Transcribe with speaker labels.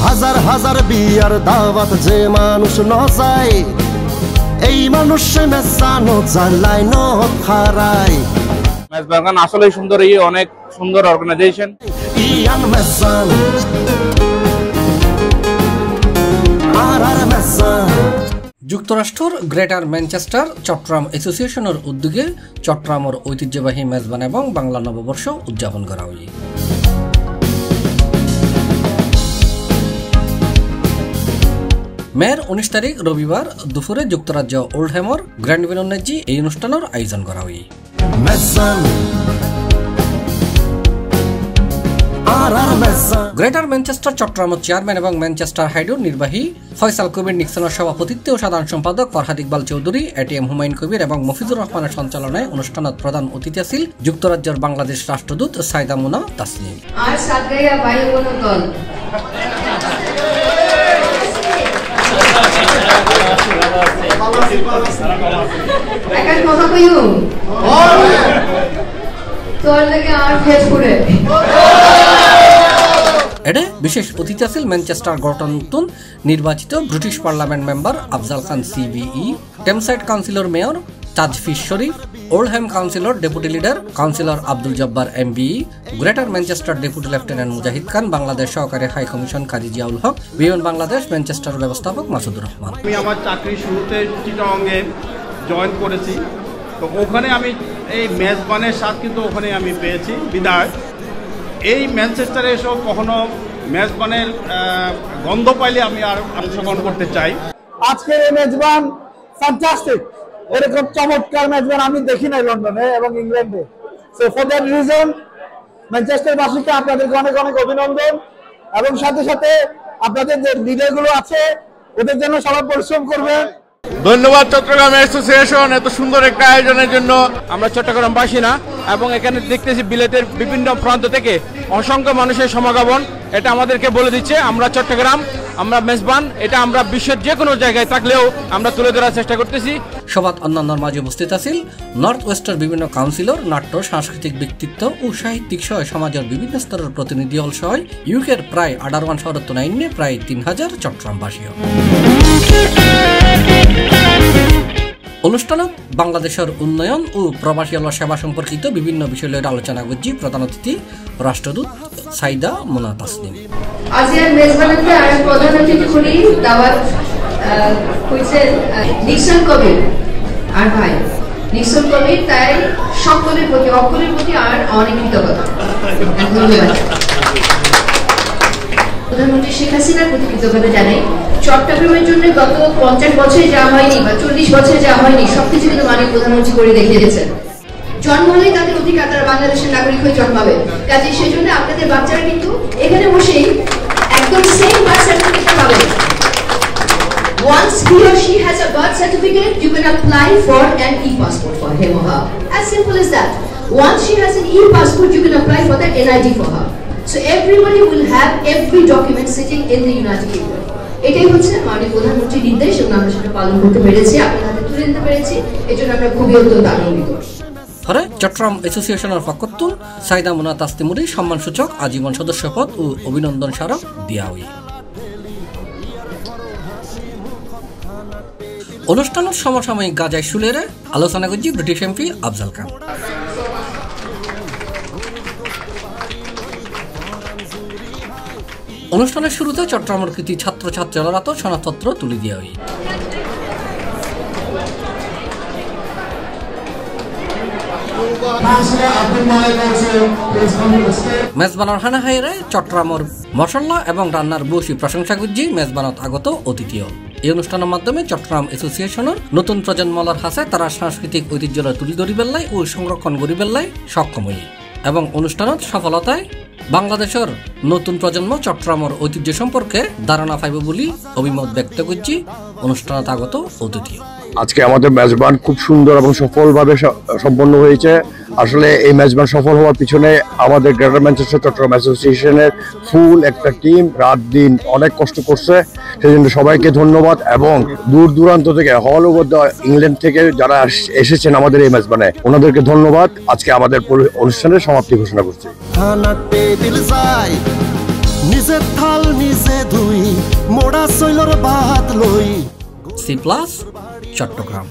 Speaker 1: হাজার হাজার বিয়ার দাওয়াত যে মানুষ ন যায় এই মানুষ মেসানো জ্বালায় ন খারায়।
Speaker 2: মেজবান আসলে সুন্দর, অনেক সুন্দর অর্গানাইজেশন।
Speaker 1: ইয়ান মেসান আর মেসান
Speaker 3: যুক্তরাষ্ট্রের গ্রেটার ম্যানচেস্টার চট্টগ্রাম অ্যাসোসিয়েশনের উদ্যোগে চট্টগ্রামের ঐতিহ্যবাহী মেজবান এবং বাংলা নববর্ষ উদযাপন করা হয়। মের 19 তারিখ রবিবার দুপুরে যুক্তরাজ্য ওল্ডহ্যামর গ্র্যান্ড ভেন্যুতে এই অনুষ্ঠানের আয়োজন করা হয়। গ্রেটার ম্যানচেস্টার চট্টগ্রামের চেয়ারম্যান এবং ম্যানচেস্টার হাইডোর নির্বাহী ফয়সাল কবির নিক্সনের সভাপতিত্বে ও সাধারণ সম্পাদক ফরহাদ ইকবাল চৌধুরী, এটিএম হুমায়ুন কবির এবং মফিজুর রহমানের সঞ্চালনায় অনুষ্ঠানত প্রধান অতিথি ছিল যুক্তরাজ্যের বাংলাদেশ রাষ্ট্রদূত সাইদা মুনা তাসনিম।
Speaker 4: আর সাতগাইয়া ভাই বোন দল একার কথা কইও তোর লাগে আর ফেস করে
Speaker 3: এডে বিশেষ অতিথি ছিল ম্যানচেস্টার গঠনতুন নির্বাচিত British parliament member Afzal Khan CBE, Tameside councillor mayor Tajfis Sharif, Oldham councillor deputy leader councillor Abdul Jabbar MBE, Greater Manchester deputy lieutenant Mujahid Khan, Bangladesh সহকারী high commission Kazi Ziaul Haque, Biman Bangladesh Manchester ব্যবস্থাপক মাসুদুর রহমান।
Speaker 5: আমি আমার চাকরি শুরুতে চিটাগংয়ে জয়েন করেছি, তো ওখানে আমি এই মেজবানের স্বাদ কিন্তু ওখানে আমি পেয়েছি বিদায়। এই ম্যানচেস্টারে এসেও কখনো মেজবানের গন্ধ পাইলে আমি আর অংশগ্রহণ করতে চাই।
Speaker 6: আজকের এই মেজবান ফ্যান্টাস্টিক, এরকম চমৎকার মেজবান আমি দেখি নাই লন্ডনে এবং ইংল্যান্ডে। So for that reason Manchester বাসীকে আপনাদেরকে অনেক অনেক অভিনন্দন, এবং সাথে সাথে আপনাদের যে লিডারগুলো আছে ওদের জন্য সবাই পরিশ্রম করবেন।
Speaker 2: ধন্যবাদ চট্টগ্রাম অ্যাসোসিয়েশন এত সুন্দর একটা আয়োজনের জন্য। আমরা চট্টগ্রামবাসী না, এবং এখানে দেখতেছি বিলেতের বিভিন্ন প্রান্ত থেকে অসংখ্য মানুষের সমাগমন। এটা আমাদেরকে বলে দিচ্ছে আমরা চট্টগ্রাম, আমরা মেজবান, এটা আমরা বিশ্বের যে কোনো জায়গায় থাকলেও আমরা তুলে ধরার চেষ্টা করতেছি।
Speaker 3: সভাত অন্যান্যর মাঝে উপস্থিত আছেন নর্থ ওয়েস্টের বিভিন্ন কাউন্সিলর, নাট্য সাংস্কৃতিক ব্যক্তিত্ব ও সাহিত্যিক সহ সমাজের বিভিন্ন স্তরের প্রতিনিধি হল সহ ইউকের প্রায় 18 শহরত নাইনে প্রায় 3000 চট্টগ্রামবাসী। অনুষ্ঠানত বাংলাদেশের উন্নয়ন ও প্রবাসী সেবা সম্পর্কিত বিভিন্ন বিষয় নিয়ে আলোচনা করছি প্রধান অতিথি রাষ্ট্রদূত সাইদা মুনা তাসনিম।
Speaker 4: আজকের মেজবানিতে আর প্রধান অতিথি করি দাওয়াত হয়েছেন নিক্সন কবির আর ভাই নিক্সন কবির, তাই সকলের প্রতি আর অনেক কৃতজ্ঞতা। প্রধানমন্ত্রী শেখ হাসিনার প্রতি কৃতজ্ঞতা জানাই। চট্টগ্রামের জন্য গত 50 বছরে যা হয়নি বা 40 বছরে যা হয়নি সবকিছু কিন্তু মাননীয় প্রধানমন্ত্রী করে দেখিয়ে দিয়েছেন। জন্ম হলেই তাদের অধিকার, তারা বাংলাদেশের নাগরিক হয়ে জন্মাবে। কাজে সেই জন্য আপনাদের বাচ্চারা কিন্তু এখানে বসেই একদম সেম বার্থ সার্টিফিকেট পাবে। Once he or she has a birth certificate, you can apply for an e-passport for him or her. As simple as that. Once she has an e-passport, you can apply for that NID for her. So everybody will have every document sitting in the United Kingdom. এটাই হচ্ছে মাননীয় প্রধানমন্ত্রীর নির্দেশ, এবং আমরা সেটা পালন করতে পেরেছি, আপনাদের হাতে তুলে দিতে পেরেছি। এই জন্য আমরা খুবই অত্যন্ত আনন্দিত।
Speaker 3: পরে চট্টগ্রাম অ্যাসোসিয়েশনের পক্ষতুন সাইদা মুনা তাসনিমুরি সম্মানসূচক আজীবন সদস্যপদ ও অভিনন্দন স্মারক দেওয়া হয়। অনুষ্ঠানের সমসাময়িক গাজায় শুলেরে আলোচনা করছি ব্রিটিশ এমপি আফজাল খান। অনুষ্ঠানের শুরুতে চট্টগ্রামের কৃতি ছাত্রছাত্রীরা তো সনদপত্র তুলে দেওয়া হয়। মেজবানের হানাহাইরে চট্টগ্রামের মশলা এবং রান্নার বসি প্রশংসা করছি মেজবানত আগত অতিথি। এই অনুষ্ঠানের মাধ্যমে চট্টগ্রাম অ্যাসোসিয়েশনের নতুন প্রজন্মলার হাসে তারা সাংস্কৃতিক ঐতিহ্যরা তুলে ধরি বেল্লাই ও সংরক্ষণ করি বেল্লাই সক্ষম হই, এবং অনুষ্ঠানত সফলতায় বাংলাদেশের নতুন প্রজন্ম চট্টগ্রামের ঐতিহ্য সম্পর্কে ধারণা পাইব বলে অভিমত ব্যক্ত করছি অনুষ্ঠানত আগত অতিথি।
Speaker 7: আজকে আমাদের মেজবান খুব সুন্দর এবং সফলভাবে সম্পন্ন হয়েছে। আসলে এই মেজবান সফল হওয়ার পিছনে আমাদের গ্রেটার ম্যানচেস্টার চট্টগ্রাম অ্যাসোসিয়েশনের ফুল একটা টিম রাত দিন অনেক কষ্ট করছে, সেই জন্য সবাইকে ধন্যবাদ। এবং দূর দূরান্ত থেকে হল ওভার দ্য ইংল্যান্ড থেকে যারা এসেছেন আমাদের এই মেজবানে, ওনাদেরকে ধন্যবাদ। আজকে আমাদের অনুষ্ঠানের সমাপ্তি ঘোষণা করছি।
Speaker 1: নিজে থাল নিজে ধুই মোড়া শৈলর বাদ লই।
Speaker 3: C+, চট্টগ্রাম।